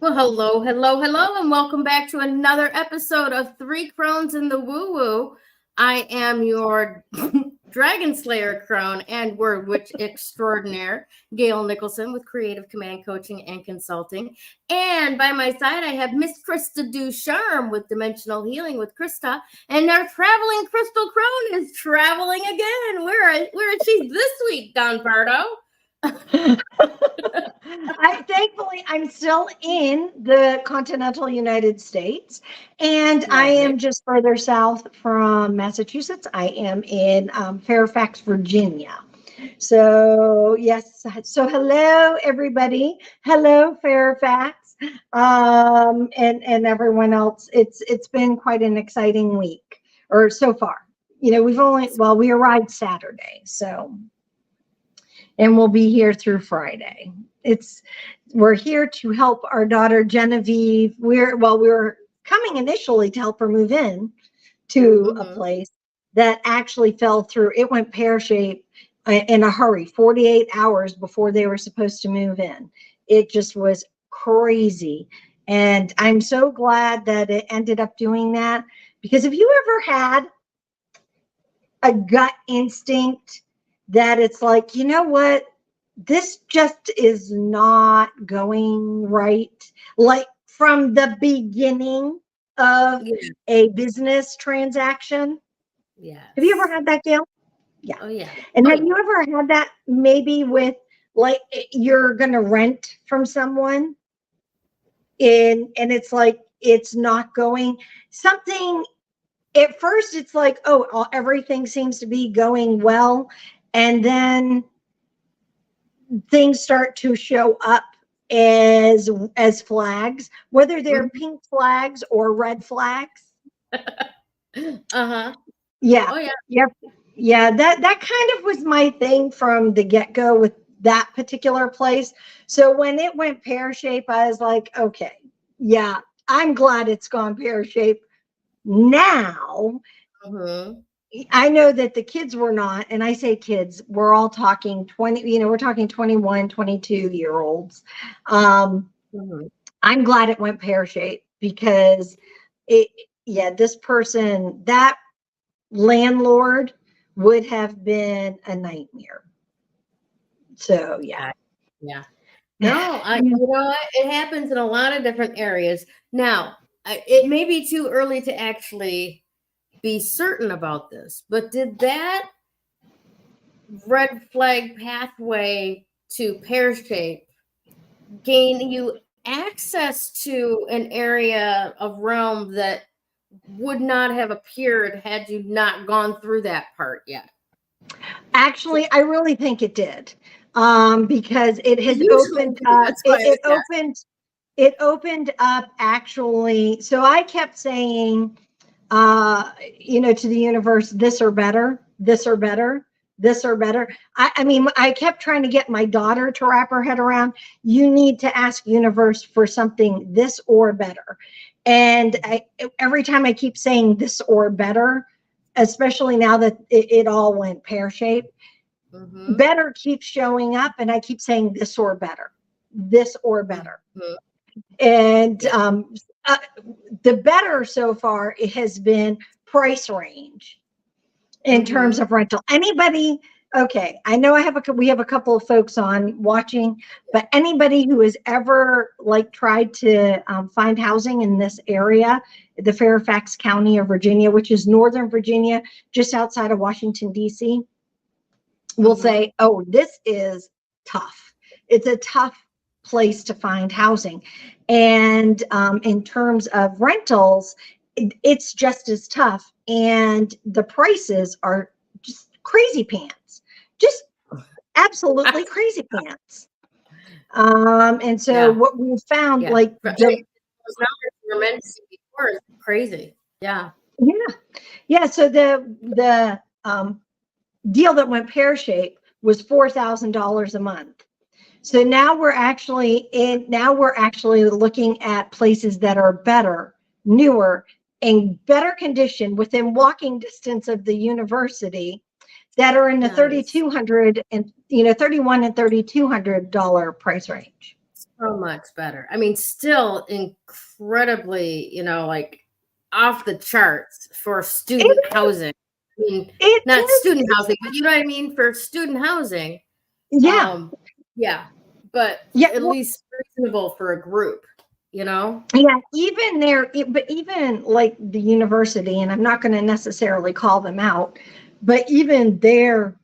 Well, hello, and welcome back to another episode of Three Crones in the Woo Woo. I am your Dragon Slayer Crone and Word Witch Extraordinaire, Gayle Nicholson, with Creative Command Coaching and Consulting. And by my side, I have Miss Krista Ducharme with Dimensional Healing with Krista. And our traveling Crystal Crone is traveling again. Where is she this week, Don Pardo? Thankfully, I'm still in the continental United States, and I am just further south from Massachusetts. I am in Fairfax, Virginia. So yes, so hello everybody. Hello Fairfax, and everyone else. It's been quite an exciting week, or so far. You know, we arrived Saturday, so. And we'll be here through Friday. We're here to help our daughter Genevieve. We were coming initially to help her move in to a place that actually fell through. It went pear-shaped in a hurry, 48 hours before they were supposed to move in. It just was crazy. And I'm so glad that it ended up doing that, because if you ever had a gut instinct that it's like, you know what, this just is not going right. Like from the beginning of a business transaction. Yeah. Have you ever had that, Gayle? Yeah. Oh, yeah. And have you ever had that maybe with, like, you're going to rent from someone and it's like, it's not going something. At first it's like, oh, everything seems to be going well. And then things start to show up as flags, whether they're pink flags or red flags. Uh-huh. Yeah. Oh, yeah. Yep. Yeah. That kind of was my thing from the get-go with that particular place. So when it went pear-shaped, I was like, okay, yeah, I'm glad it's gone pear-shaped now. I know that the kids were not, and I say kids, we're all talking 20, we're talking 21, 22-year-olds. I'm glad it went pear-shaped, because this person, that landlord would have been a nightmare. So, yeah. Yeah. No, it happens in a lot of different areas. Now, it may be too early to actually be certain about this, but did that red flag pathway to pear shape gain you access to an area of realm that would not have appeared had you not gone through that part yet? Actually, I really think it did, because it has opened up. It opened up actually. So I kept saying, to the universe, this or better, this or better, this or better. I mean, I kept trying to get my daughter to wrap her head around, you need to ask universe for something this or better. And every time I keep saying this or better, especially now that it all went pear-shaped, better keeps showing up, and I keep saying this or better, this or better. And the better so far, it has been price range in terms of rental. Anybody, okay, I know we have a couple of folks on watching, but anybody who has ever tried to find housing in this area, the Fairfax County of Virginia, which is Northern Virginia, just outside of Washington, D.C., will say, oh, this is tough. It's a tough place to find housing. And in terms of rentals, it's just as tough. And the prices are just crazy pants, just absolutely crazy pants. And so what we found, like those numbers were meant to be before is crazy. Yeah. So the deal that went pear-shaped was $4,000 a month. So now we're actually looking at places that are better, newer, in better condition within walking distance of the university, that are in the $3,200 and $3,100 and $3,200 price range. So much better. I mean, still incredibly, like off the charts for student housing. I mean, not student housing, but you know what I mean, for student housing. But at least reasonable for a group, even there, but even like the university, and I'm not going to necessarily call them out, but even their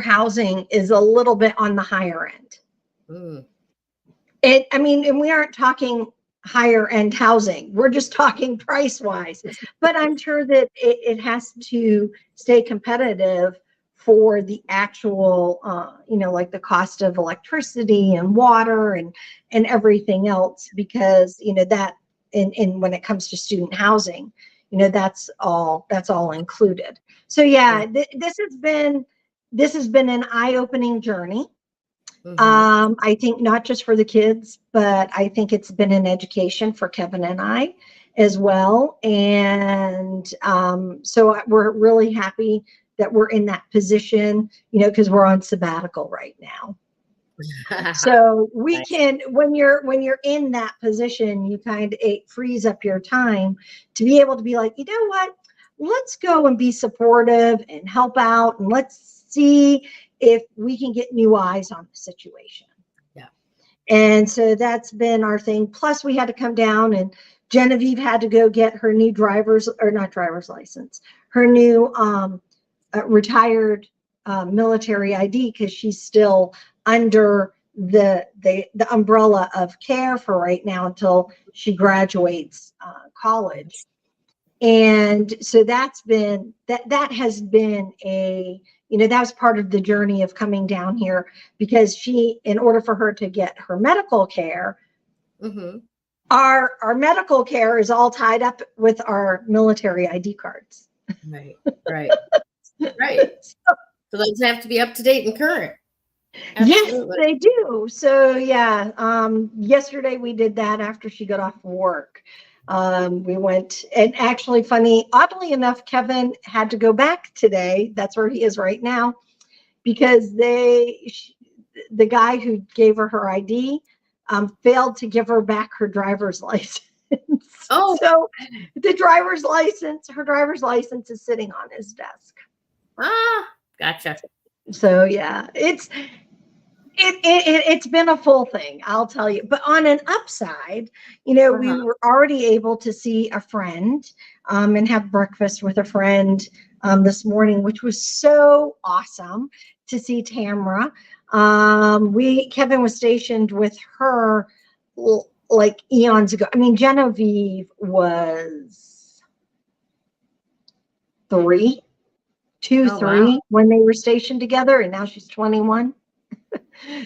housing is a little bit on the higher end. And we aren't talking higher end housing, we're just talking price wise, but I'm sure that it has to stay competitive for the actual, like the cost of electricity and water and everything else, because, that in when it comes to student housing, that's all included. So this has been an eye-opening journey. I think not just for the kids, but I think it's been an education for Kevin and I as well. And so we're really happy that we're in that position, because we're on sabbatical right now. So we can, when you're in that position, you it frees up your time to be able to be like, you know what, let's go and be supportive and help out, and let's see if we can get new eyes on the situation. And so that's been our thing. Plus we had to come down, and Genevieve had to go get her new her new retired military ID, because she's still under the umbrella of care for right now until she graduates college. And so that has been that was part of the journey of coming down here, because in order for her to get her medical care, our medical care is all tied up with our military ID cards. Right. So those have to be up to date and current. Absolutely. Yes, they do. So yesterday we did that after she got off work. We went, and actually oddly enough, Kevin had to go back today. That's where he is right now, because the guy who gave her ID failed to give her back her driver's license. So her driver's license is sitting on his desk. Gotcha. So it's been a full thing, I'll tell you. But on an upside, we were already able to see a friend and have breakfast with a friend this morning, which was so awesome to see Tamara. Kevin was stationed with her like eons ago. I mean, Genevieve was 3 when they were stationed together, and now she's 21.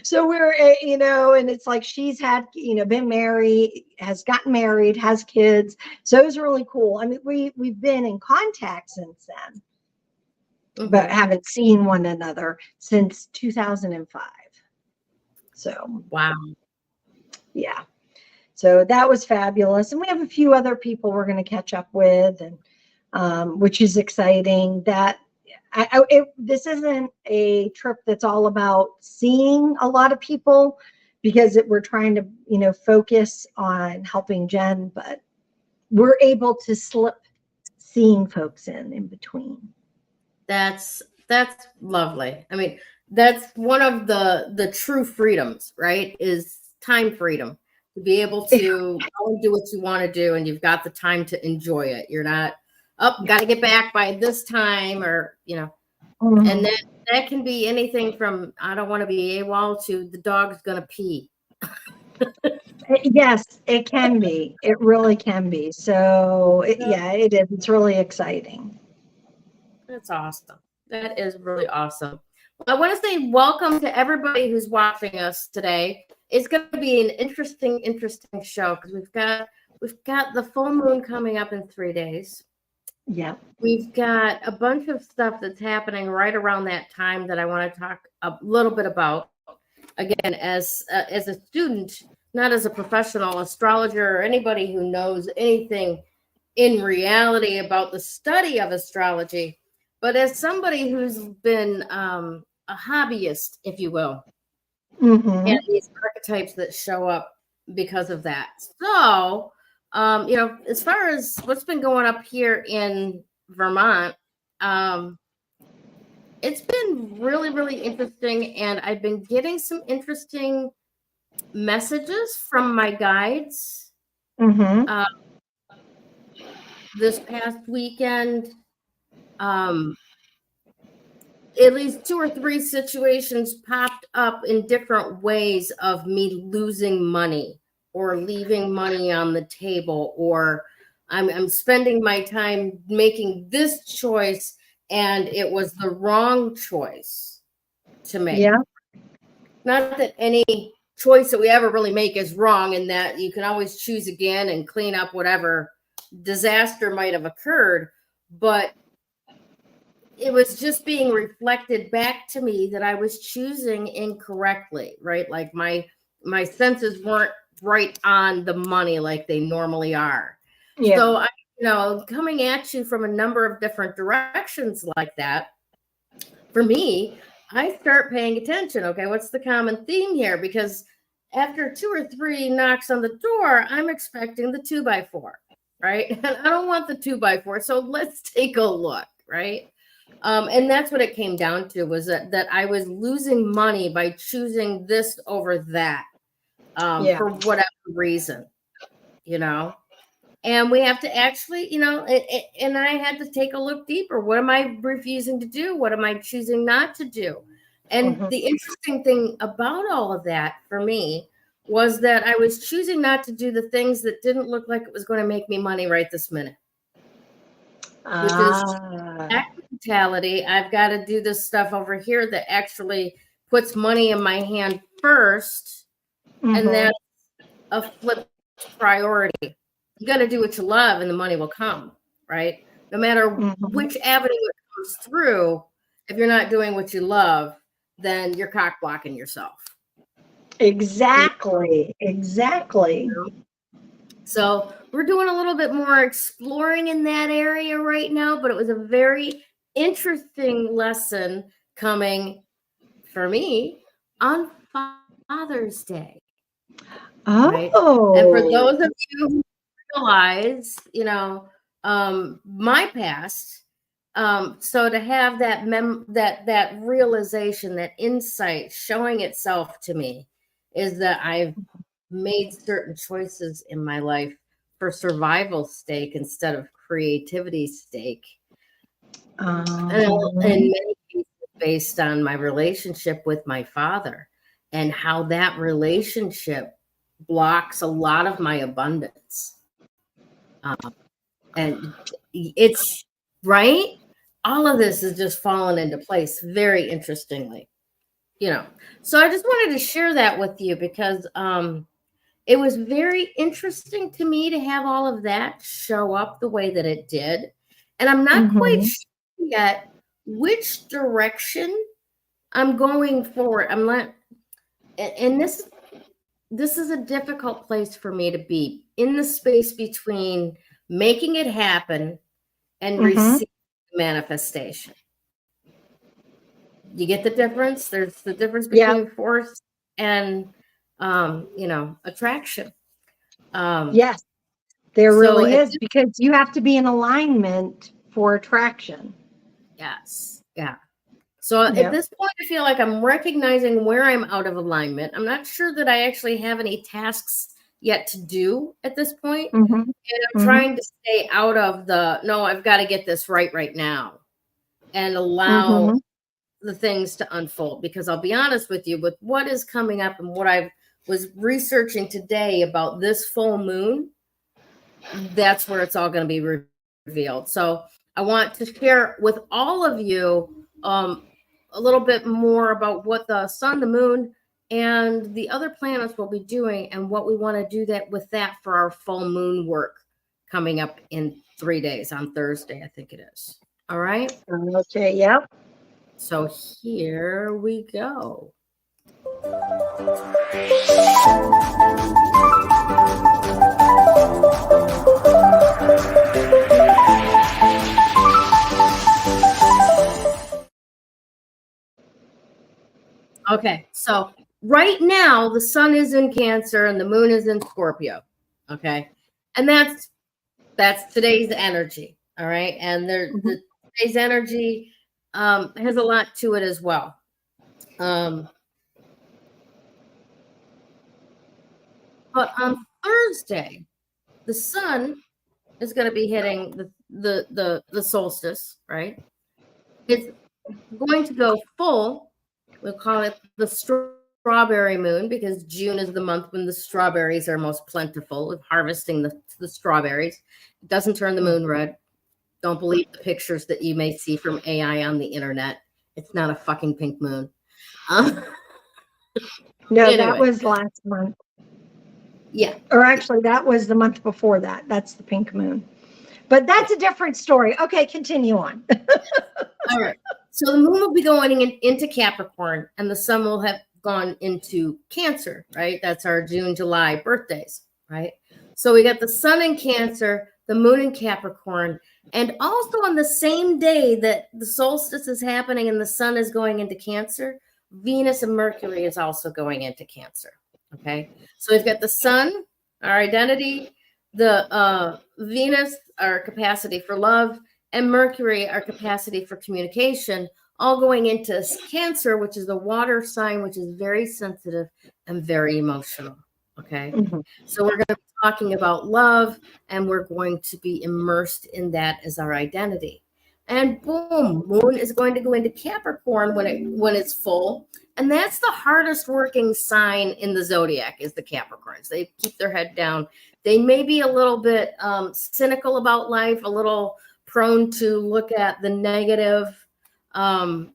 So we're, and it's like she's had, been married, has gotten married, has kids. So it was really cool. I mean, we've been in contact since then, but haven't seen one another since 2005. So, wow. Yeah. So that was fabulous. And we have a few other people we're going to catch up with, and which is exciting. This isn't a trip that's all about seeing a lot of people, because we're trying to, focus on helping Jen, but we're able to slip seeing folks in between. That's lovely. I mean, that's one of the true freedoms, right? Is time freedom, to be able to go and do what you want to do, and you've got the time to enjoy it. You're not got to get back by this time, or and that can be anything from I don't want to be AWOL to the dog's gonna pee. Yes, it can be. It really can be. So it is. It's really exciting. That's awesome. That is really awesome. I want to say welcome to everybody who's watching us today. It's going to be an interesting show because we've got the full moon coming up in 3 days. Yeah. We've got a bunch of stuff that's happening right around that time that I want to talk a little bit about. Again, as a student, not as a professional astrologer or anybody who knows anything in reality about the study of astrology, but as somebody who's been a hobbyist, if you will, and these archetypes that show up because of that. So, as far as what's been going up here in Vermont, it's been really, really interesting. And I've been getting some interesting messages from my guides. This past weekend, at least 2 or 3 situations popped up in different ways of me losing money or leaving money on the table, or I'm spending my time making this choice and it was the wrong choice to make. Yeah. Not that any choice that we ever really make is wrong, and that you can always choose again and clean up whatever disaster might have occurred, but it was just being reflected back to me that I was choosing incorrectly, right? Like my senses weren't right on the money like they normally are. Yeah. So coming at you from a number of different directions like that, for me, I start paying attention. Okay, what's the common theme here? Because after 2 or 3 knocks on the door, I'm expecting the 2x4, right? And I don't want the 2x4. So let's take a look, right? And that's what it came down to, was that I was losing money by choosing this over that for whatever reason, and we have to actually, and I had to take a look deeper. What am I refusing to do? What am I choosing not to do? And the interesting thing about all of that for me was that I was choosing not to do the things that didn't look like it was going to make me money right this minute. Which is mentality. I've got to do this stuff over here that actually puts money in my hand first, and that's a flip priority. You got to do what you love, and the money will come, right? No matter which avenue it comes through, if you're not doing what you love, then you're cock blocking yourself. Exactly. So we're doing a little bit more exploring in that area right now, but it was a very interesting lesson coming for me on Father's Day. Right? And for those of you who realize, my past, so to have that realization, that insight showing itself to me, is that I've made certain choices in my life for survival's sake instead of creativity's sake. And in many cases based on my relationship with my father and how that relationship blocks a lot of my abundance. And it's right. All of this is just fallen into place very interestingly, So I just wanted to share that with you because it was very interesting to me to have all of that show up the way that it did. And I'm not quite sure yet which direction I'm going forward. I'm not, and this is a difficult place for me to be, in the space between making it happen and receiving manifestation. You get the difference? There's the difference between force and attraction. Yes, there really is, because you have to be in alignment for attraction. Yes. Yeah. So at this point, I feel like I'm recognizing where I'm out of alignment. I'm not sure that I actually have any tasks yet to do at this point. And I'm trying to stay out of no, I've got to get this right now, and allow the things to unfold. Because I'll be honest with you, with what is coming up and what I was researching today about this full moon, that's where it's all going to be revealed. So I want to share with all of you a little bit more about what the sun, the moon, and the other planets will be doing, and what we want to do that with that for our full moon work coming up in 3 days on Thursday, I think it is. All right. Okay. Yep. So here we go. Okay, so right now the sun is in Cancer and the moon is in Scorpio. Okay, and that's today's energy. All right, and today's energy has a lot to it as well. But on Thursday, the sun is going to be hitting the solstice. Right, it's going to go full. We'll call it the strawberry moon, because June is the month when the strawberries are most plentiful, with harvesting the strawberries. It doesn't turn the moon red. Don't believe the pictures that you may see from AI on the internet. It's not a fucking pink moon. No, anyway. That was last month. Yeah. Or actually, that was the month before that. That's the pink moon. But that's a different story. Okay, continue on. All right. So the moon will be going into Capricorn, and the sun will have gone into Cancer, right? That's our June, July birthdays, right? So we got the sun in Cancer, the moon in Capricorn, and also on the same day that the solstice is happening and the sun is going into Cancer, Venus and Mercury is also going into Cancer, okay? So we've got the sun, our identity, the Venus, our capacity for love, and Mercury, our capacity for communication, all going into Cancer, which is a water sign, which is very sensitive and very emotional. Okay. Mm-hmm. So we're going to be talking about love, and we're going to be immersed in that as our identity. And boom, moon is going to go into Capricorn when it's full. And that's the hardest working sign in the zodiac, is the Capricorns. They keep their head down. They may be a little bit cynical about life, a little prone to look at the negative, and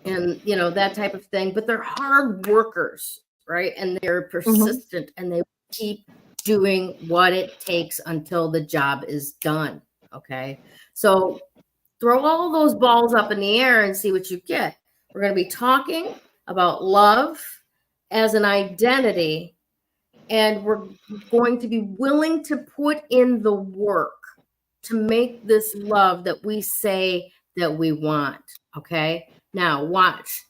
that type of thing, but they're hard workers, right? And they're persistent, and they keep doing what it takes until the job is done. Okay, so throw all those balls up in the air and see what you get. We're going to be talking about love as an identity, and we're going to be willing to put in the work to make this love that we say that we want. Okay. Now watch,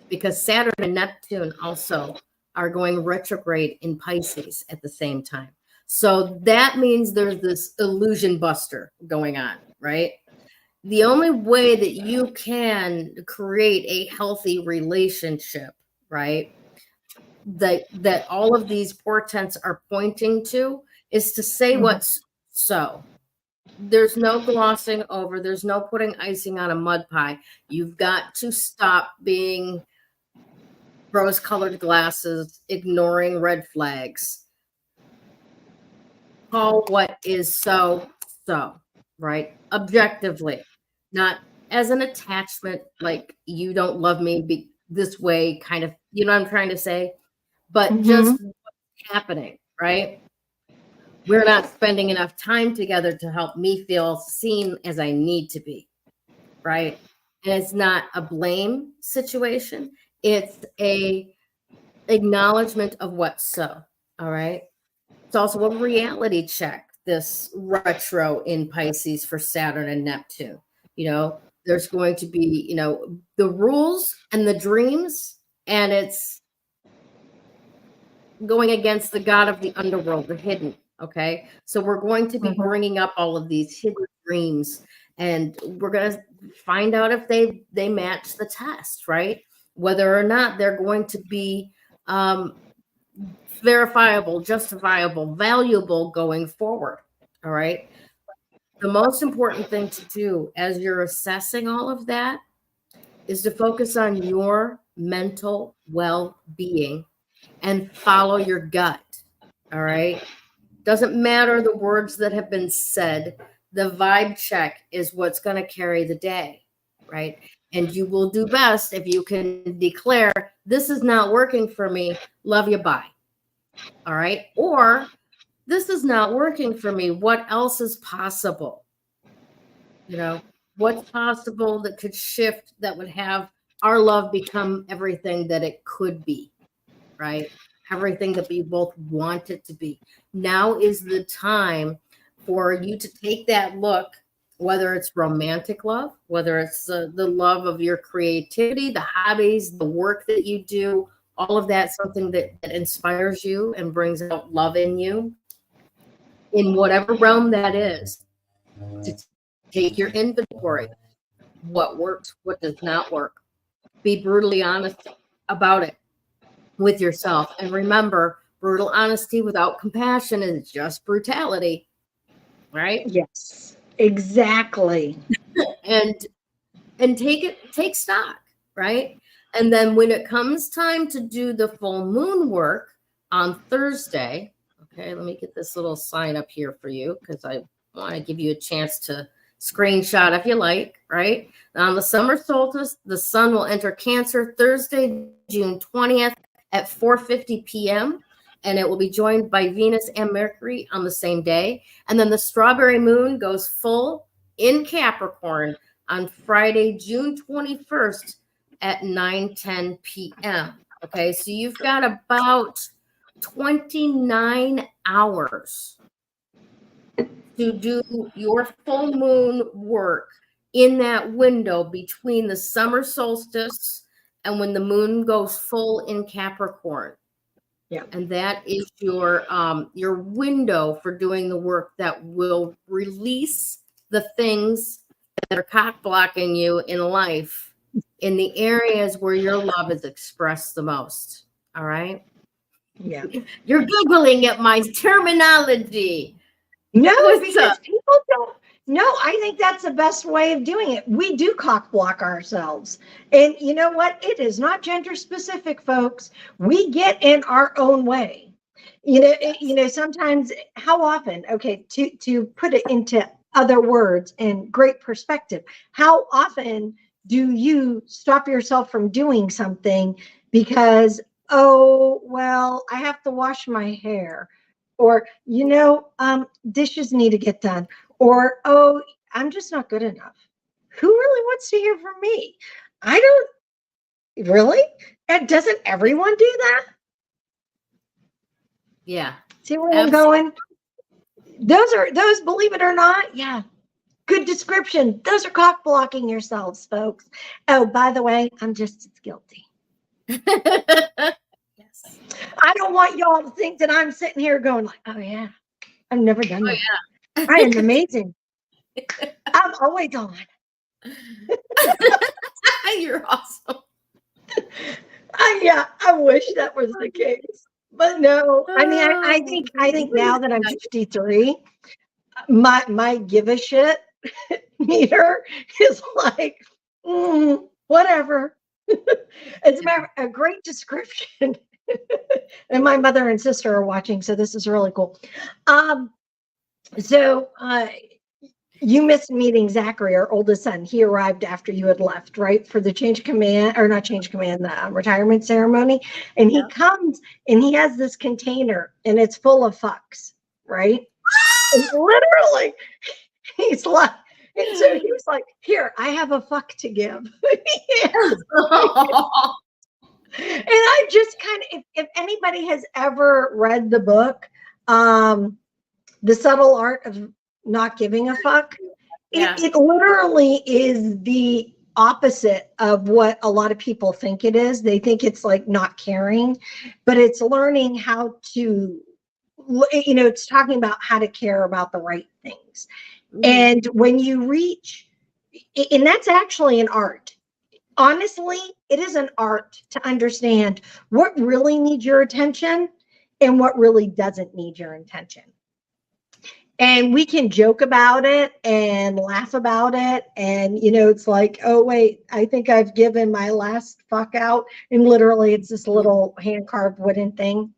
because Saturn and Neptune also are going retrograde in Pisces at the same time. So that means there's this illusion buster going on, right? The only way that you can create a healthy relationship, right, that all of these portents are pointing to, is to say what's so. There's no glossing over. There's no putting icing on a mud pie. You've got to stop being rose-colored glasses, ignoring red flags. Call what is so, right? Objectively, not as an attachment, like you don't love me this way, kind of, you know what I'm trying to say? But just what's happening, right? We're not spending enough time together to help me feel seen as I need to be, right? And it's not a blame situation. It's a acknowledgement of what's so, all right? It's also a reality check, this retro in Pisces for Saturn and Neptune. There's going to be, the rules and the dreams, and it's going against the god of the underworld, the hidden. Okay, so we're going to be bringing up all of these hidden dreams, and we're going to find out if they match the test, right? Whether or not they're going to be verifiable, justifiable, valuable going forward. All right. The most important thing to do as you're assessing all of that is to focus on your mental well-being and follow your gut. All right. Doesn't matter the words that have been said. The vibe check is what's going to carry the day, right? And you will do best if you can declare, this is not working for me. Love you, bye. All right. Or this is not working for me. What else is possible? You know, what's possible that could shift, that would have our love become everything that it could be, right? Everything that we both want it to be. Now is the time for you to take that look, whether it's romantic love, whether it's the love of your creativity, the hobbies, the work that you do, all of that, something that inspires you and brings out love in you, in whatever realm that is, to take your inventory. What works, what does not work. Be brutally honest about it with yourself. And remember, brutal honesty without compassion is just brutality, right? Yes, exactly. And take stock, right? And then when it comes time to do the full moon work on Thursday, okay, let me get this little sign up here for you because I want to give you a chance to screenshot if you like, right? On the summer solstice, the sun will enter Cancer Thursday, June 20th at 4:50 p.m. And it will be joined by Venus and Mercury on the same day. And then the strawberry moon goes full in Capricorn on Friday, June 21st at 9:10 p.m. Okay, so you've got about 29 hours to do your full moon work in that window between the summer solstice and when the moon goes full in Capricorn. Yeah. And that is your window for doing the work that will release the things that are cock blocking you in life in the areas where your love is expressed the most. All right. Yeah. You're Googling at my terminology. No, because people don't. No, I think that's the best way of doing it. We do cock block ourselves. And you know what? It is not gender specific, folks. We get in our own way. Sometimes, how often, okay, to put it into other words and great perspective, how often do you stop yourself from doing something because, oh, well, I have to wash my hair, or, dishes need to get done, or, oh, I'm just not good enough. Who really wants to hear from me? I don't really. And doesn't everyone do that? Yeah. See where I'm going? Those, believe it or not, yeah. Good description. Those are cock blocking yourselves, folks. Oh, by the way, I'm just as guilty. Yes. I don't want y'all to think that I'm sitting here going like, oh yeah, I've never done that. Yeah. I am amazing. I'm always on. You're awesome. I wish that was the case, but no. I mean, I think now that I'm 53, my give a shit meter is like, whatever. It's a great description. And my mother and sister are watching, so this is really cool. You missed meeting Zachary, our oldest son. He arrived after you had left, right? For the change of command, or not change of command, the retirement ceremony. And he comes and he has this container and it's full of fucks, right? And literally, he's like, and so he was like, here, I have a fuck to give. And I just kind of, if anybody has ever read the book, The Subtle Art of Not Giving a Fuck, it literally is the opposite of what a lot of people think it is. They think it's like not caring, but it's learning how to, it's talking about how to care about the right things. Mm-hmm. And when you reach, and that's actually an art. Honestly, it is an art to understand what really needs your attention and what really doesn't need your attention. And we can joke about it and laugh about it. And, it's like, oh, wait, I think I've given my last fuck out. And literally, it's this little hand-carved wooden thing.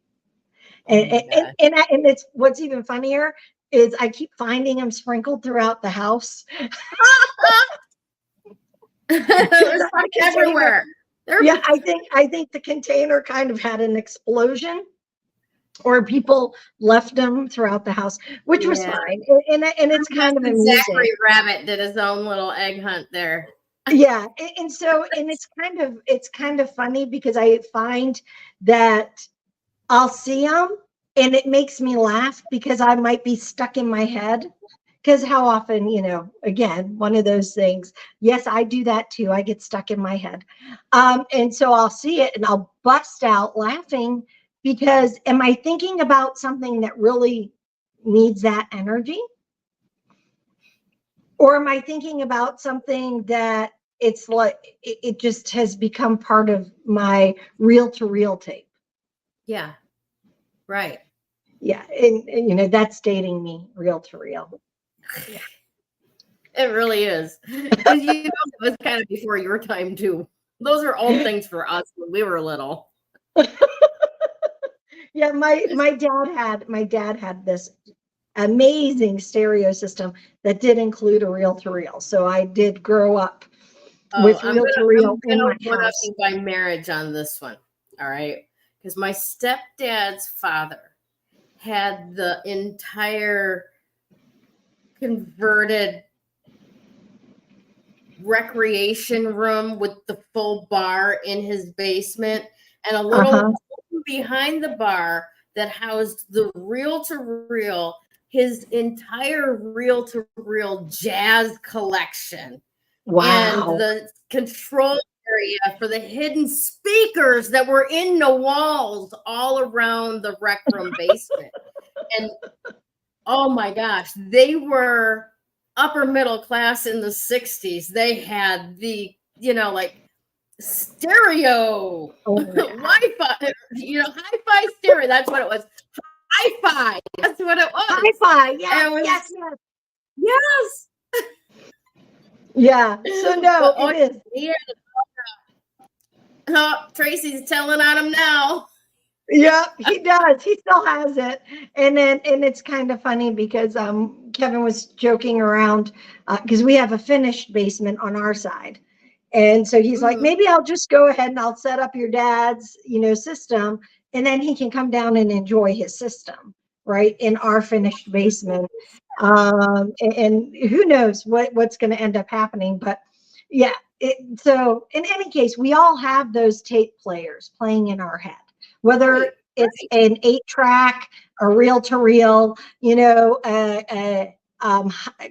And it's what's even funnier is I keep finding them sprinkled throughout the house. There's fuck everywhere. Yeah, I think the container kind of had an explosion, or people left them throughout the house, which was fine. And it's kind of amusing. Zachary Rabbit did his own little egg hunt there. Yeah, and so it's kind of funny because I find that I'll see them and it makes me laugh because I might be stuck in my head. Because how often, again, one of those things. Yes, I do that too. I get stuck in my head. And so I'll see it and I'll bust out laughing because am I thinking about something that really needs that energy? Or am I thinking about something that it's like, it just has become part of my reel-to-reel tape? Yeah, right. Yeah, and that's dating me, reel-to-reel. Yeah. It really is. Because it was kind of before your time too. Those are old things for us when we were little. Yeah, my dad had this amazing stereo system that did include a reel-to-reel. So I did grow up with reel-to-reel in my house. I'm by marriage on this one. All right. Because my stepdad's father had the entire converted recreation room with the full bar in his basement and a little room behind the bar that housed the reel-to-reel, his entire reel-to-reel jazz collection. Wow. And the control area for the hidden speakers that were in the walls all around the rec room basement. And oh my gosh, they were upper middle class in the 60s. They had the, like stereo, Wi-Fi, hi-fi stereo. That's what it was. Hi-fi. That's what it was. Hi-fi. Yes. Yes. Yeah. So no, it is. Yeah. Oh, Tracy's telling on him now. Yeah, he does. He still has it. And it's kind of funny because Kevin was joking around because we have a finished basement on our side. And so he's like, maybe I'll just go ahead and I'll set up your dad's, system, and then he can come down and enjoy his system, right, in our finished basement. And who knows what's going to end up happening. But yeah, so in any case, we all have those tape players playing in our head. Whether it's an 8-track, a reel-to-reel,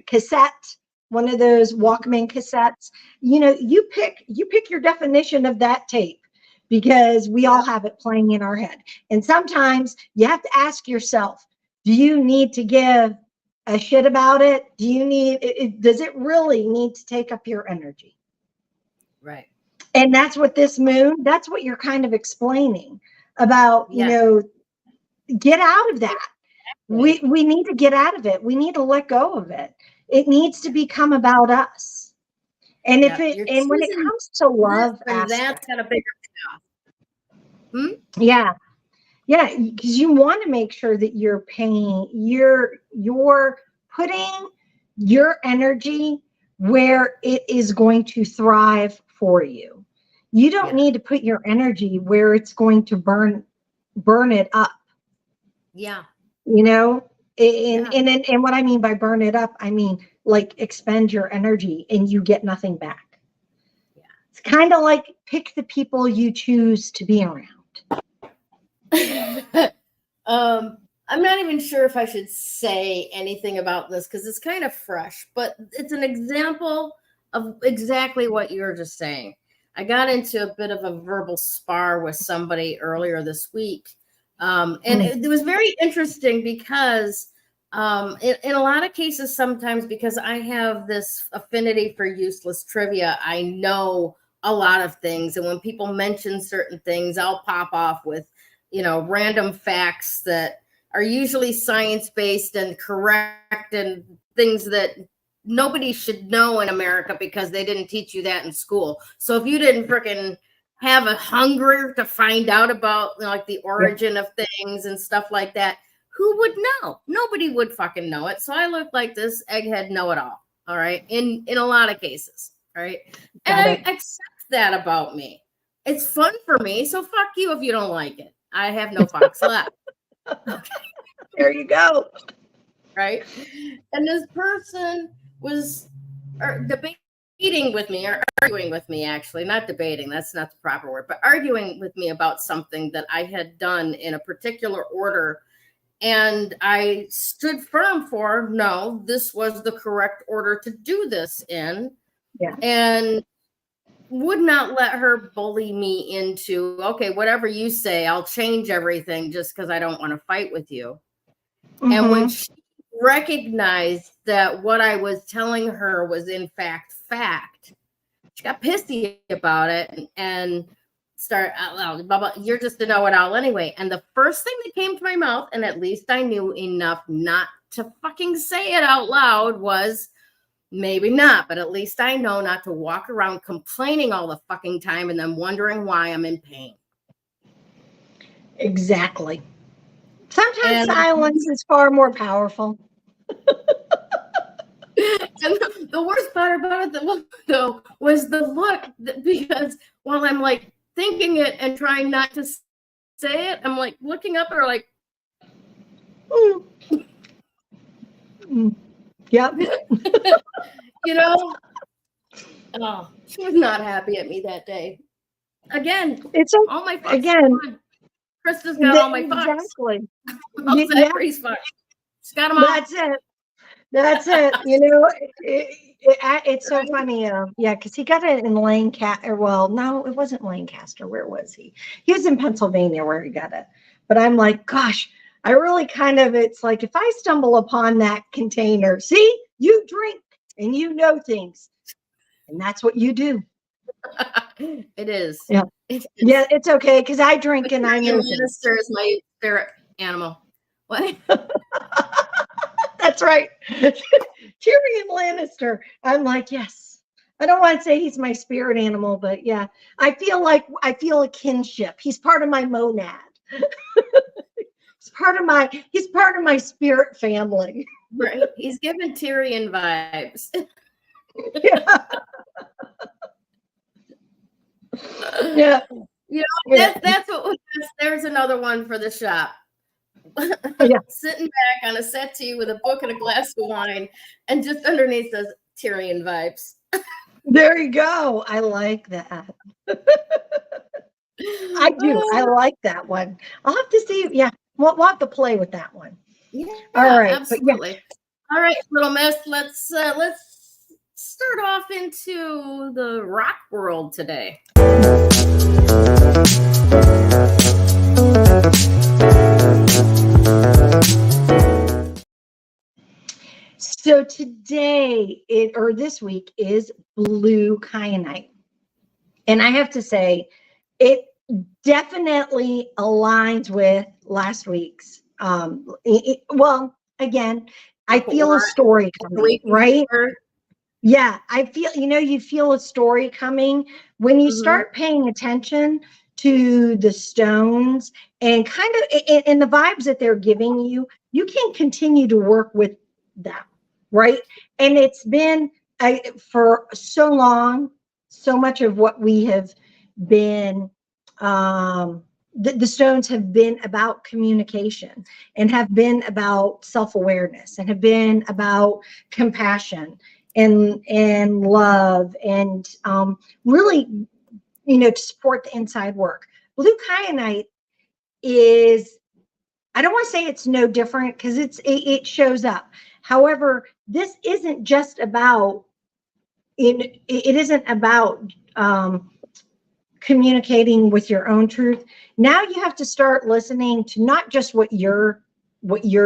cassette, one of those Walkman cassettes, you pick your definition of that tape because we all have it playing in our head. And sometimes you have to ask yourself, do you need to give a shit about it? Does it really need to take up your energy? Right. And that's what this moon, that's what you're kind of explaining about, get out of that. We need to get out of it. We need to let go of it. It needs to become about us. And when it comes to love aspect, that's got a bigger path. Yeah, because you want to make sure that you're putting your energy where it is going to thrive for you. You don't need to put your energy where it's going to burn it up. Yeah. And what I mean by burn it up, I mean like expend your energy and you get nothing back. Yeah. It's kind of like pick the people you choose to be around. I'm not even sure if I should say anything about this because it's kind of fresh, but it's an example of exactly what you're just saying. I got into a bit of a verbal spar with somebody earlier this week. And it was very interesting because in a lot of cases, sometimes because I have this affinity for useless trivia, I know a lot of things. And when people mention certain things, I'll pop off with, random facts that are usually science-based and correct and things that nobody should know in America because they didn't teach you that in school. So if you didn't freaking have a hunger to find out about the origin of things and stuff like that, who would know? Nobody would fucking know it. So I look like this egghead know-it-all. All right. In a lot of cases. right? And I accept that about me. It's fun for me, so fuck you if you don't like it. I have no fucks left. There you go. Right? And this person was debating with me, or arguing with me, actually, not debating, that's not the proper word, but arguing with me about something that I had done in a particular order. And I stood firm for, no, this was the correct order to do this in. Yeah. And would not let her bully me into, okay, whatever you say, I'll change everything just because I don't want to fight with you. Mm-hmm. And when she recognized that what I was telling her was in fact, she got pissy about it and started out loud, blah, blah, you're just a know-it-all anyway. And the first thing that came to my mouth, and at least I knew enough not to fucking say it out loud, was, maybe not, but at least I know not to walk around complaining all the fucking time and then wondering why I'm in pain. Exactly. Sometimes silence is far more powerful. And the worst part about it, though, was the look, because while I'm like thinking it and trying not to say it, I'm like looking up at her like, Yep. You know, oh, she was not happy at me that day. Again, it's all my fucks. Again, Krista's got all my fucks. Exactly. Zachary's fucks. She's got them all. That's it. That's it. You know, it's so funny. Yeah, because he got it in Lancaster. Well, no, it wasn't Lancaster. Where was he? He was in Pennsylvania where he got it. But I'm like, gosh, I really kind of, it's like if I stumble upon that container, see, you drink and you know things. And that's what you do. It is. Yeah. Yeah, it's okay because I drink and I know. Minister is my spirit animal. What? That's right. Tyrion Lannister. I'm like, yes. I don't want to say he's my spirit animal, but yeah, I feel a kinship. He's part of my monad. He's part of my spirit family. Right. He's giving Tyrion vibes. Yeah. Yeah. You know, that's what there's another one for the shop. Yeah. Sitting back on a settee with a book and a glass of wine, and just underneath says Tyrion vibes. There you go. I like that. I do. I like that one. I'll have to see. Yeah, we'll have to play with that one. Yeah. All right. Absolutely. Yeah. All right, little miss. Let's start off into the rock world today. So today, this week is blue kyanite. And I have to say, it definitely aligns with last week's. Well, again, I feel a story coming, right? Yeah, I feel, you feel a story coming when you start paying attention to the stones and kind of, and the vibes that they're giving you, you can continue to work with them. Right. And it's been for so long, so much of what we have been, the stones have been about communication and have been about self-awareness and have been about compassion and love and really, to support the inside work. Blue kyanite is, I don't want to say it's no different because it shows up. However, this isn't just about, it isn't about communicating with your own truth. Now you have to start listening to not just what you're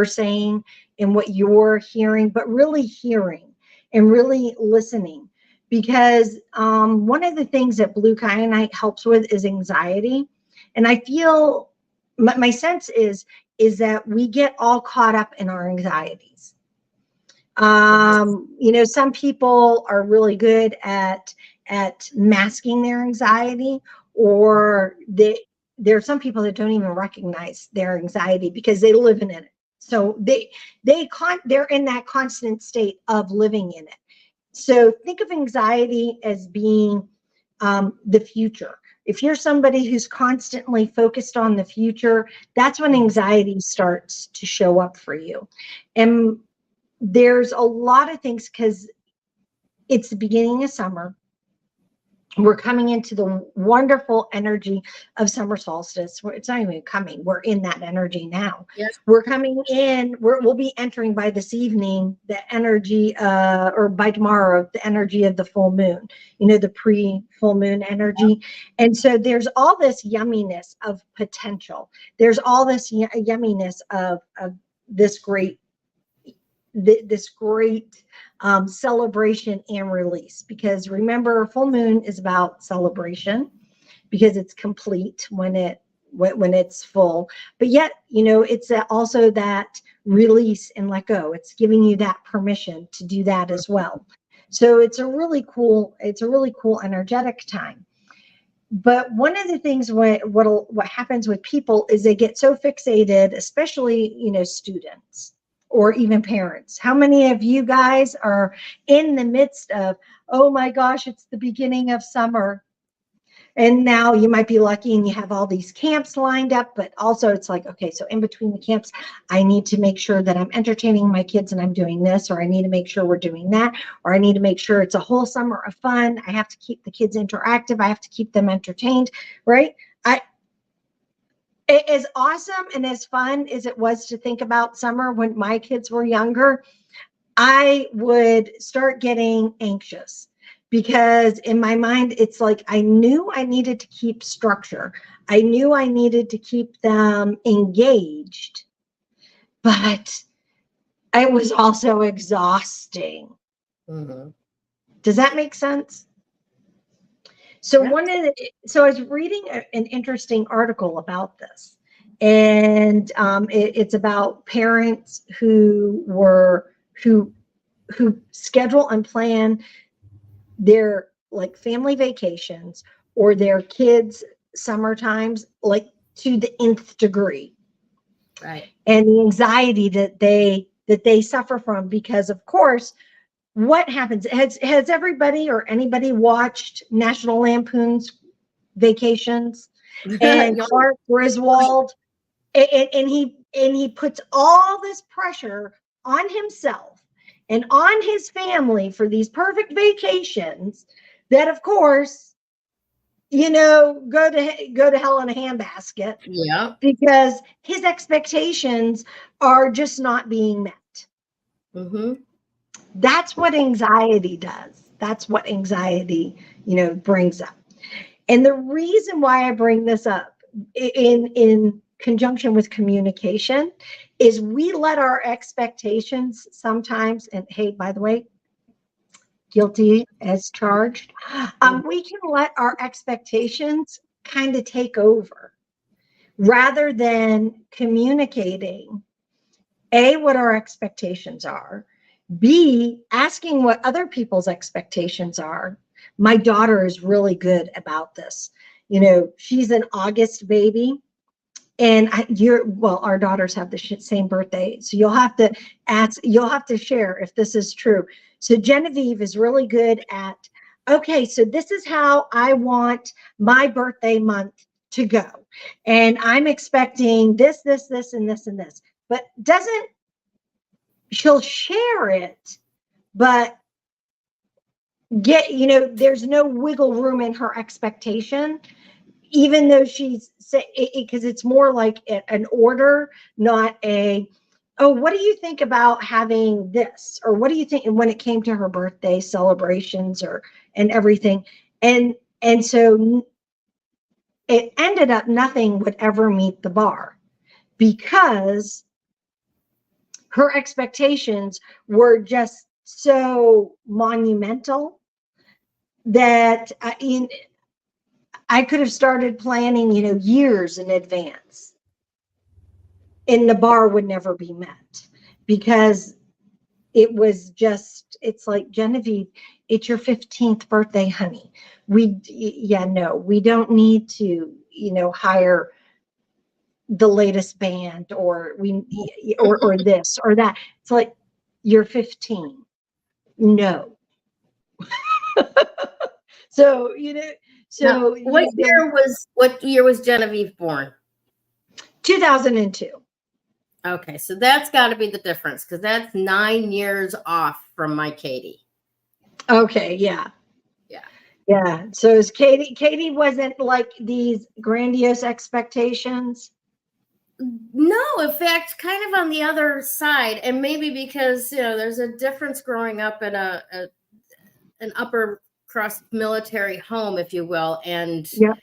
saying and what you're hearing, but really hearing and really listening. Because one of the things that blue kyanite helps with is anxiety. And I feel, my sense is that we get all caught up in our anxieties. Some people are really good at masking their anxiety, or there are some people that don't even recognize their anxiety because they live in it. So they're in that constant state of living in it. So think of anxiety as being the future. If you're somebody who's constantly focused on the future, that's when anxiety starts to show up for you. And there's a lot of things, because it's the beginning of summer. We're coming into the wonderful energy of summer solstice. It's not even coming. We're in that energy now. Yes. We're coming in. We'll be entering by this evening the energy, or by tomorrow, the energy of the full moon. You know, the pre-full moon energy. And so there's all this yumminess of potential. There's all this yumminess of this great celebration and release. Because remember, full moon is about celebration, because it's complete when it's full. But yet, you know, it's also that release and let go. It's giving you that permission to do that as well. So it's a really cool energetic time. But one of the things what happens with people is they get so fixated, especially, you know, students or even parents. How many of you guys are in the midst of, oh my gosh, it's the beginning of summer, and now you might be lucky and you have all these camps lined up, but also it's like, okay, so in between the camps, I need to make sure that I'm entertaining my kids and I'm doing this, or I need to make sure we're doing that, or I need to make sure it's a whole summer of fun. I have to keep the kids interactive. I have to keep them entertained, right? As awesome and as fun as it was to think about summer when my kids were younger, I would start getting anxious, because in my mind, it's like I knew I needed to keep structure. I knew I needed to keep them engaged, but it was also exhausting. Mm-hmm. Does that make sense? So I was reading an interesting article about this, and it's about parents who schedule and plan their like family vacations or their kids' summer times like to the nth degree, right? And the anxiety that they suffer from, because of course, what happens? Has everybody or anybody watched National Lampoon's Vacations? And Clark Griswold, and he puts all this pressure on himself and on his family for these perfect vacations that, of course, you know, go to hell in a handbasket. Yeah, because his expectations are just not being met. Mm-hmm. That's what anxiety does. That's what anxiety, you know, brings up. And the reason why I bring this up in conjunction with communication is we let our expectations sometimes, and hey, by the way, guilty as charged, we can let our expectations kind of take over rather than communicating, A, what our expectations are, B, asking what other people's expectations are. My daughter is really good about this. You know, she's an August baby, and our daughters have the same birthday. So you'll have to share if this is true. So Genevieve is really good at, okay, so this is how I want my birthday month to go. And I'm expecting this, this, this, and this, and this. But she'll share it, but there's no wiggle room in her expectation, even though she's because it's more like an order, not a, oh, what do you think about having this? Or what do you think? And when it came to her birthday celebrations and everything. And so it ended up nothing would ever meet the bar, because her expectations were just so monumental that I could have started planning, years in advance, and the bar would never be met, because it's like, Genevieve, it's your 15th birthday, honey. We don't need to, hire the latest band or this or that. It's like, you're 15. No. So, you know, Now, so you know, what year was Genevieve born? 2002. Okay, so that's got to be the difference because that's 9 years off from my Katie. Okay, yeah. Yeah. Yeah. So is Katie wasn't like these grandiose expectations. No, in fact, kind of on the other side, and maybe because there's a difference growing up in an upper crust military home, if you will, and Yeah.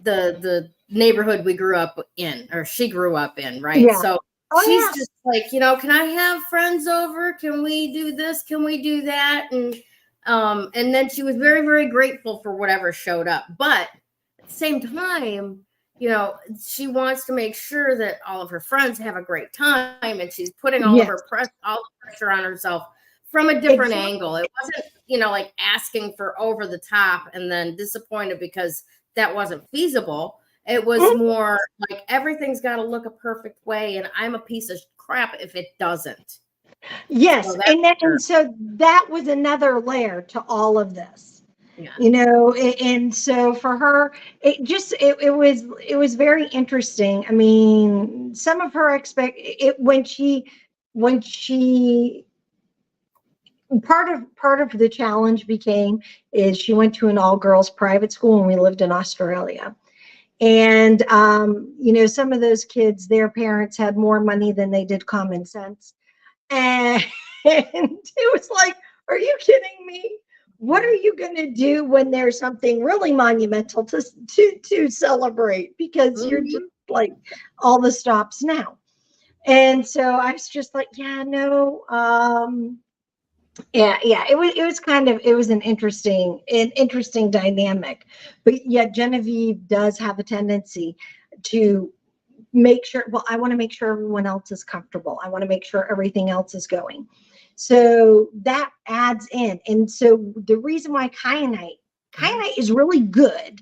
the neighborhood we grew up in, or she grew up in, right? Yeah. So Oh, she's yeah. just like, can I have friends over? Can we do this? Can we do that? And then she was very, very grateful for whatever showed up. But at the same time, she wants to make sure that all of her friends have a great time, and she's putting all Yes. the pressure on herself from a different angle. It wasn't, like asking for over the top and then disappointed because that wasn't feasible. It was more like everything's got to look a perfect way, and I'm a piece of crap if it doesn't. Yes, so and so that was another layer to all of this. Yeah. And so for her, it was very interesting. I mean, some of her when she part of the challenge is she went to an all girls private school, and we lived in Australia. And some of those kids, their parents had more money than they did common sense. And it was like, are you kidding me? What are you going to do when there's something really monumental to celebrate? Because you're just like, all the stops now. And so I was just like, yeah, no. Yeah, it was an interesting dynamic. But yet Genevieve does have a tendency to make sure, well, I want to make sure everyone else is comfortable. I want to make sure everything else is going. So that adds in. And so the reason why Kyanite is really good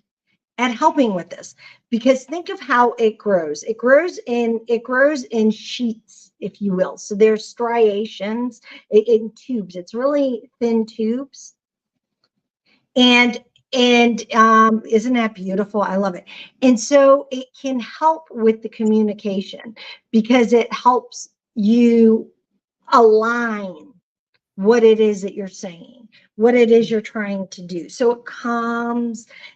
at helping with this, because think of how it grows. It grows in sheets, if you will. So there's striations in tubes. It's really thin tubes. And isn't that beautiful? I love it. And so it can help with the communication because it helps you align what it is that you're saying, what it is you're trying to do. So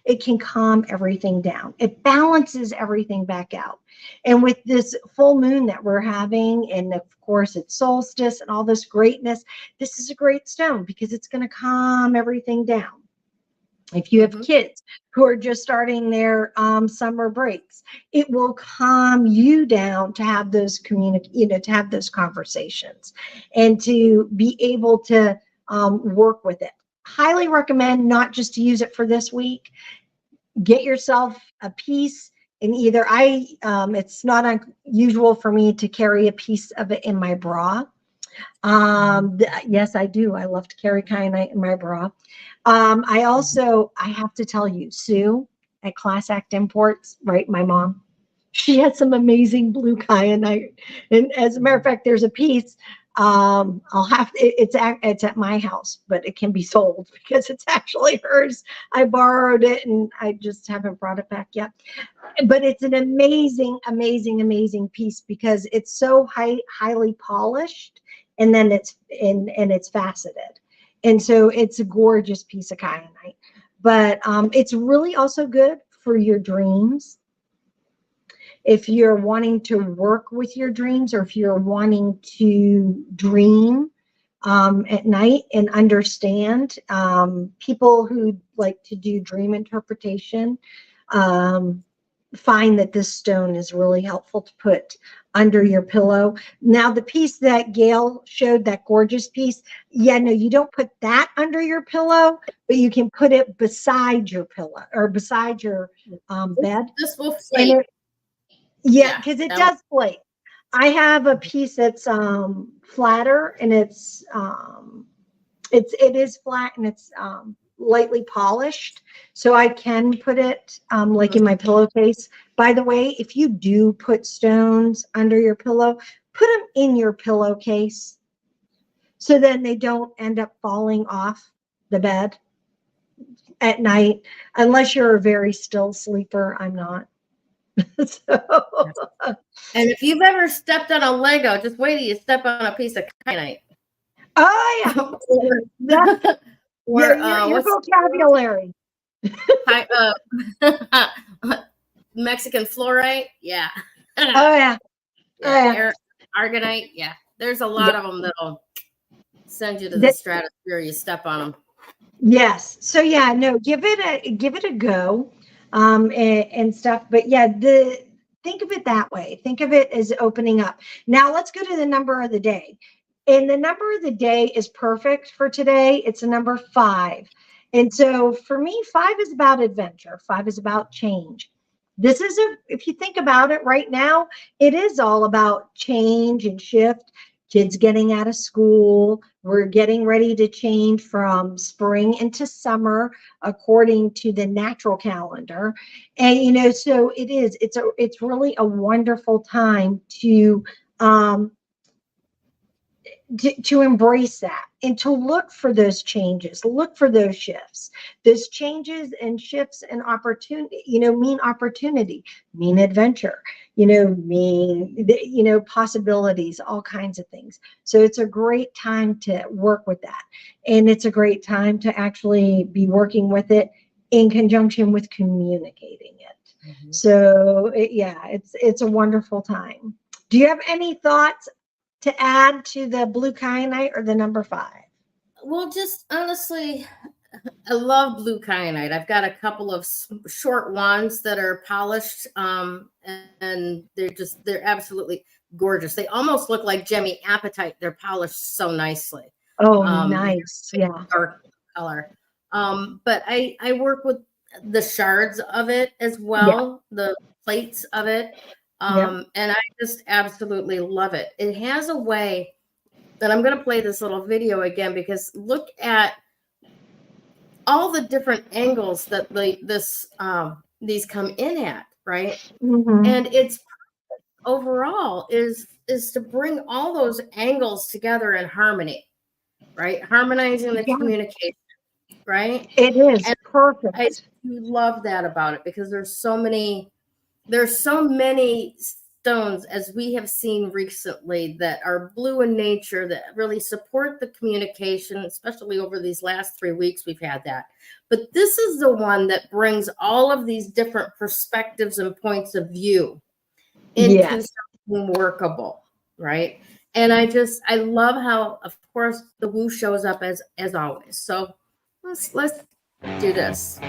it can calm everything down. It balances everything back out. And with this full moon that we're having, and of course it's solstice and all this greatness, this is a great stone because it's going to calm everything down. If you have kids who are just starting their summer breaks, it will calm you down to have those to have those conversations and to be able to work with it. Highly recommend not just to use it for this week. Get yourself a piece, and either it's not unusual for me to carry a piece of it in my bra. Yes, I do. I love to carry kyanite in my bra. I have to tell you, Sue at Class Act Imports, right? My mom, she has some amazing blue kyanite. And as a matter of fact, there's a piece, it's at my house, but it can be sold because it's actually hers. I borrowed it and I just haven't brought it back yet. But it's an amazing, amazing, amazing piece because it's so highly polished, and then it's faceted. And so it's a gorgeous piece of kyanite. But it's really also good for your dreams. If you're wanting to work with your dreams, or if you're wanting to dream at night and understand, people who like to do dream interpretation find that this stone is really helpful to put under your pillow. Now, the piece that Gayle showed, that gorgeous piece, yeah, no, you don't put that under your pillow, but you can put it beside your pillow or beside your bed. This will flake. Yeah, because it does flake. I have a piece that's flatter, and it is flat, and it's lightly polished, so I can put it like in my pillowcase. By the way, if you do put stones under your pillow, put them in your pillowcase so then they don't end up falling off the bed at night, unless you're a very still sleeper. I'm not. So, and if you've ever stepped on a Lego, just wait till you step on a piece of kyanite. oh yeah, your vocabulary. Mexican fluorite, yeah. Oh yeah. Argonite, yeah. There's a lot of them that'll send you to the stratosphere. You step on them. Yes. So yeah, no, give it a go, and stuff. But yeah, think of it that way. Think of it as opening up. Now let's go to the number of the day. And the number of the day is perfect for today. It's a number 5. And so for me, 5 is about adventure. 5 is about change. This is if you think about it right now, it is all about change and shift. Kids getting out of school. We're getting ready to change from spring into summer according to the natural calendar. And, so it's really a wonderful time to embrace that and to look for those changes, look for those shifts. Those changes and shifts and opportunity, mean opportunity, mean adventure, mean, possibilities, all kinds of things. So it's a great time to work with that. And it's a great time to actually be working with it in conjunction with communicating it. Mm-hmm. So it's a wonderful time. Do you have any thoughts to add to the blue kyanite or the number 5? Well, just honestly, I love blue kyanite. I've got a couple of short wands that are polished, and they're absolutely gorgeous. They almost look like Gemini apatite. They're polished so nicely. Oh, nice. Yeah. Dark color. But I work with the shards of it as well, the plates of it. And I just absolutely love it. It has a way that I'm going to play this little video again, because look at all the different angles that these come in at, right? Mm-hmm. And it's overall is to bring all those angles together in harmony, right? Harmonizing the communication, right? It is perfect. I love that about it, because there's so many stones, as we have seen recently, that are blue in nature, that really support the communication, especially over these last 3 weeks we've had that. But this is the one that brings all of these different perspectives and points of view into something workable, right? And I love how, of course, the woo shows up as always. So let's do this.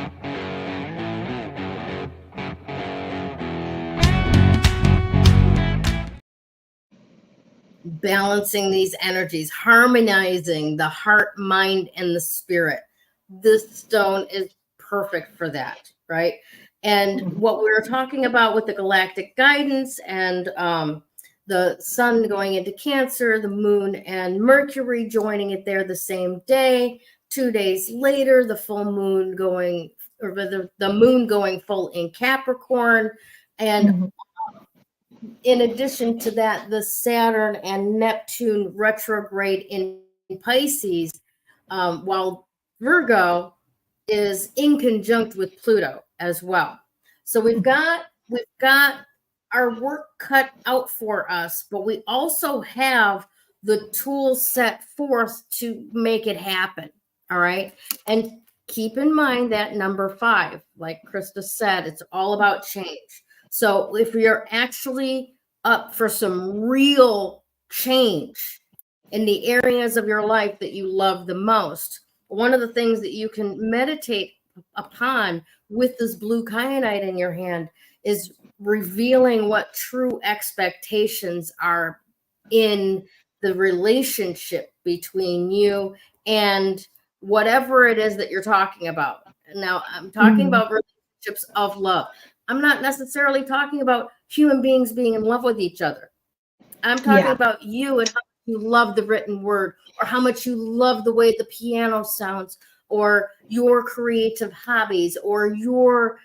Balancing these energies, harmonizing the heart, mind, and the spirit. This stone is perfect for that, right? And what we were talking about with the galactic guidance and the sun going into Cancer, the moon and Mercury joining it there the same day. 2 days later, the full moon going, or the moon going full in Capricorn. And in addition to that, the Saturn and Neptune retrograde in Pisces, while Virgo is in conjunct with Pluto as well. So we've got our work cut out for us, but we also have the tools set forth to make it happen. All right. And keep in mind that number 5, like Krista said, it's all about change. So if you're actually up for some real change in the areas of your life that you love the most, one of the things that you can meditate upon with this blue kyanite in your hand is revealing what true expectations are in the relationship between you and whatever it is that you're talking about. Now, I'm talking about relationships of love. I'm not necessarily talking about human beings being in love with each other. I'm talking about you and how you love the written word, or how much you love the way the piano sounds, or your creative hobbies, or your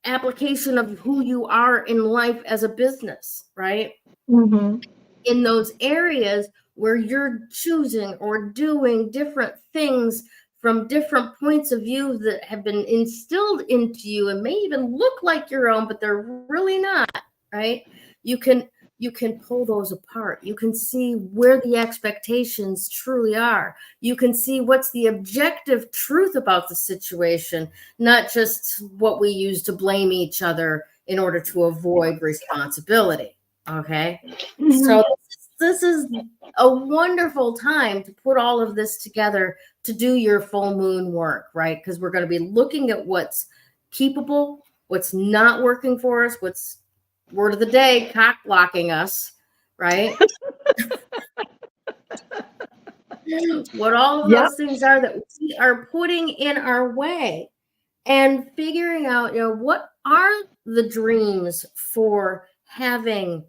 application of who you are in life as a business, right? In those areas where you're choosing or doing different things from different points of view that have been instilled into you and may even look like your own, but they're really not, right? You can pull those apart. You can see where the expectations truly are. You can see what's the objective truth about the situation, not just what we use to blame each other in order to avoid responsibility. Okay. So this is a wonderful time to put all of this together to do your full moon work, right? Because we're going to be looking at what's keepable, what's not working for us, what's, word of the day, cock blocking us, right? What all of those things are that we are putting in our way, and figuring out, what are the dreams for having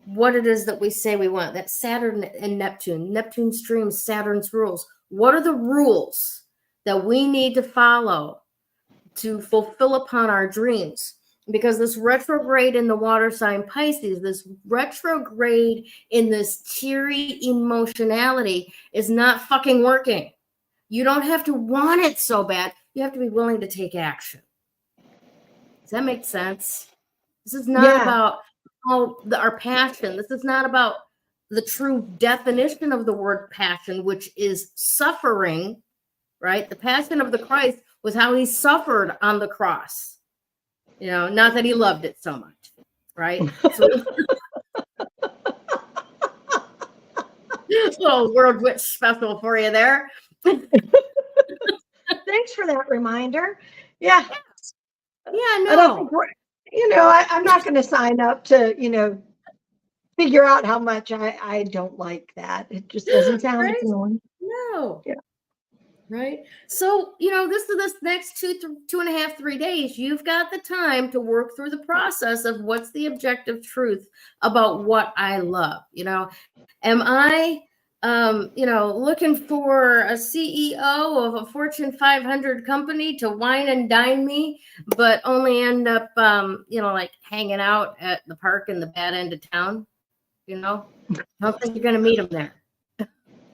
what it is that we say we want. That Saturn and Neptune's dreams, Saturn's rules. What are the rules that we need to follow to fulfill upon our dreams? Because this retrograde in the water sign Pisces, this retrograde in this teary emotionality is not fucking working. You don't have to want it so bad. You have to be willing to take action. Does that make sense? This is not about our passion. This is not about the true definition of the word passion, which is suffering, right? The passion of the Christ was how he suffered on the cross. Not that he loved it so much, right? So, little World Witch special for you there. Thanks for that reminder. Yeah. Yeah, no. I don't think I'm not going to sign up to, figure out how much I don't like that. It just doesn't sound appealing. No. Yeah. Right. So, this next 2.5, 3 days, you've got the time to work through the process of what's the objective truth about what I love. Am I, looking for a CEO of a Fortune 500 company to wine and dine me, but only end up, like hanging out at the park in the bad end of town? I don't think you're going to meet them there.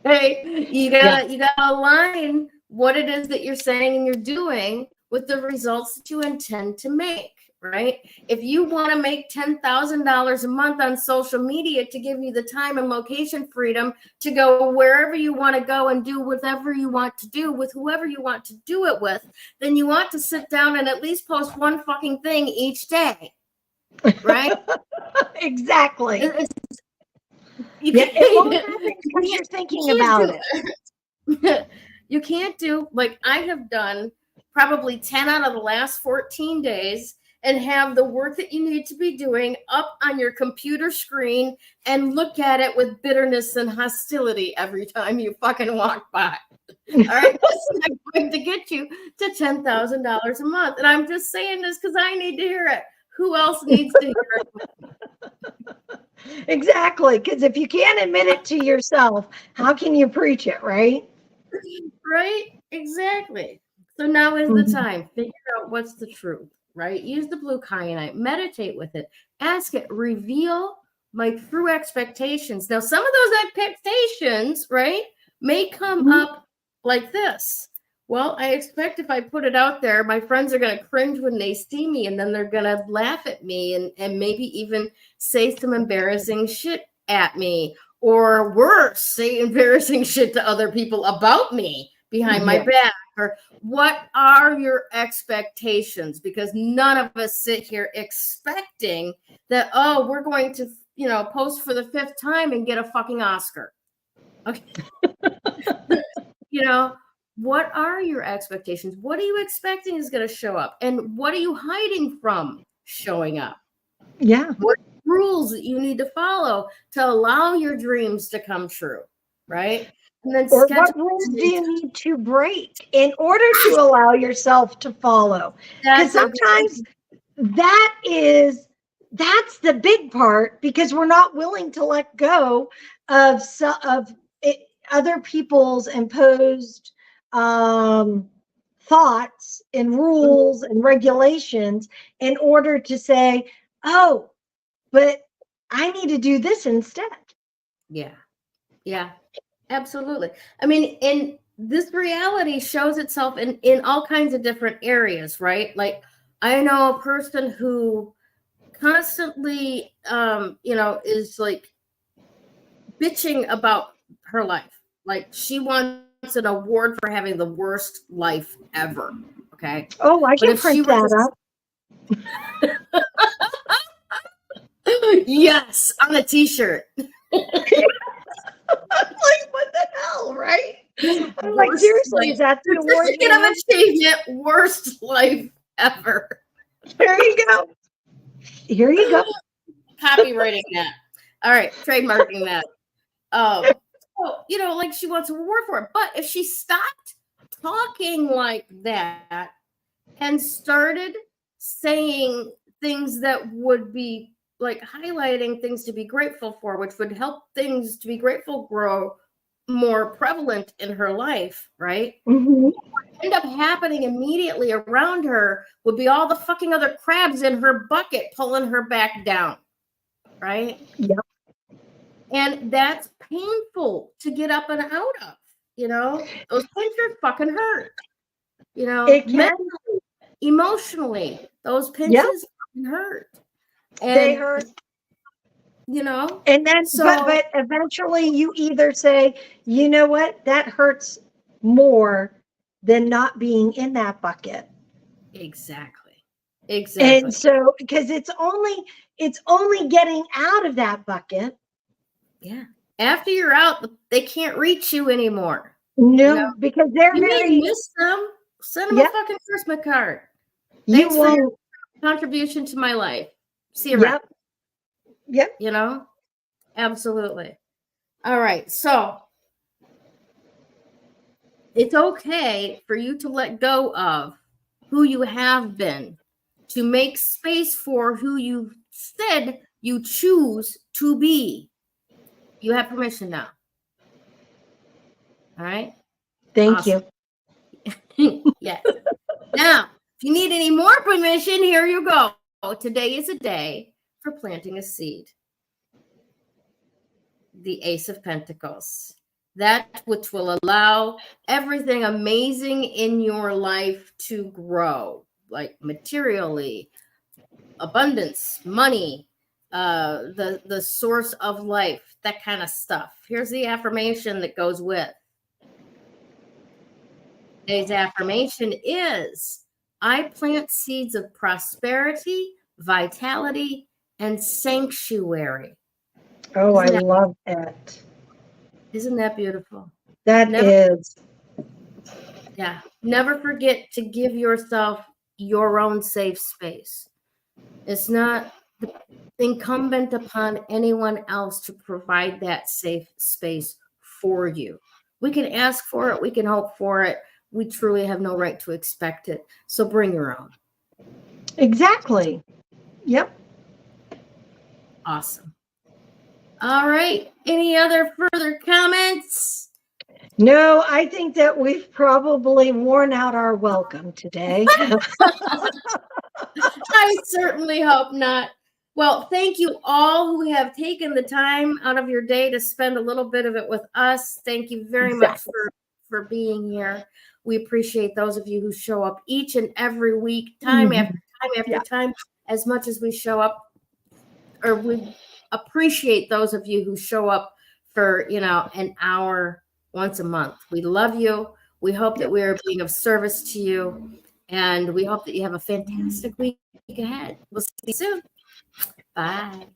Hey, you gotta align what it is that you're saying and you're doing with the results that you intend to make, right? If you want to make $10,000 a month on social media to give you the time and location freedom to go wherever you want to go and do whatever you want to do with whoever you want to do it with, then you want to sit down and at least post one fucking thing each day, right? Exactly. It won't happen because you're thinking about it. You can't do, like I have done probably 10 out of the last 14 days, and have the work that you need to be doing up on your computer screen and look at it with bitterness and hostility every time you fucking walk by. All right, that's not going to get you to $10,000 a month. And I'm just saying this because I need to hear it. Who else needs to hear it? Exactly, because if you can't admit it to yourself, how can you preach it, right? Right, exactly. So now is the time. Figure out what's the truth, right? Use the blue kyanite, meditate with it, ask it, reveal my true expectations. Now, some of those expectations, right, may come up like this. Well, I expect if I put it out there, my friends are going to cringe when they see me, and then they're going to laugh at me and maybe even say some embarrassing shit at me, or worse, say embarrassing shit to other people about me behind my back. Or what are your expectations? Because none of us sit here expecting that, we're going to, post for the 5th time and get a fucking Oscar. Okay. What are your expectations? What are you expecting is going to show up? And what are you hiding from showing up? Yeah. What rules that you need to follow to allow your dreams to come true, right? And then or what rules do you need to break in order to allow yourself to follow? Because sometimes that's the big part, because we're not willing to let go of other people's imposed thoughts and rules and regulations in order to say, oh, but I need to do this instead. Yeah, absolutely. I mean, this reality shows itself in all kinds of different areas, right? Like I know a person who constantly, is like bitching about her life. Like she wants an award for having the worst life ever. Okay. Oh, I But can if she print were that up. yes, on a t-shirt. I'm like, what the hell, right? I'm like, seriously, is that the award? Certificate of Achievement, worst life ever. There you go. Here you go. Copywriting that. All right, trademarking that. Like she wants a reward for it. But if she stopped talking like that and started saying things that would be like highlighting things to be grateful for, which would help things to be grateful grow more prevalent in her life, right? Mm-hmm. What would end up happening immediately around her would be all the fucking other crabs in her bucket pulling her back down, right? Yep. And that's painful to get up and out of, those pinchers fucking hurt, It can. mentally, emotionally, those pinches fucking hurt. And, they hurt. but And then, but eventually you either say, you know what, that hurts more than not being in that bucket. Exactly. And so, because it's only getting out of that bucket. Yeah. After you're out, they can't reach you anymore. No, because they're may miss them. Send them a fucking Christmas card. Thanks for your contribution to my life. See you around. Yep. Absolutely. All right. So it's okay for you to let go of who you have been to make space for who you said you choose to be. You have permission now. All right. Thank you. Yes. Now, if you need any more permission, here you go. Today is a day for planting a seed. The Ace of Pentacles. That which will allow everything amazing in your life to grow, like materially, abundance, money, the source of life, that kind of stuff. Here's the affirmation that goes with. Today's affirmation is, I plant seeds of prosperity, vitality, and sanctuary. Oh, I love that. Isn't that beautiful? That is. Yeah. Never forget to give yourself your own safe space. It's not incumbent upon anyone else to provide that safe space for you. We can ask for it. We can hope for it. We truly have no right to expect it. So bring your own. Exactly. Yep. Awesome. All right. Any other further comments? No, I think that we've probably worn out our welcome today. I certainly hope not. Well, thank you all who have taken the time out of your day to spend a little bit of it with us. Thank you very much for being here. We appreciate those of you who show up each and every week, time after time after time, as much as we show up, or we appreciate those of you who show up for, an hour once a month. We love you. We hope that we are being of service to you, and we hope that you have a fantastic week ahead. We'll see you soon. Bye.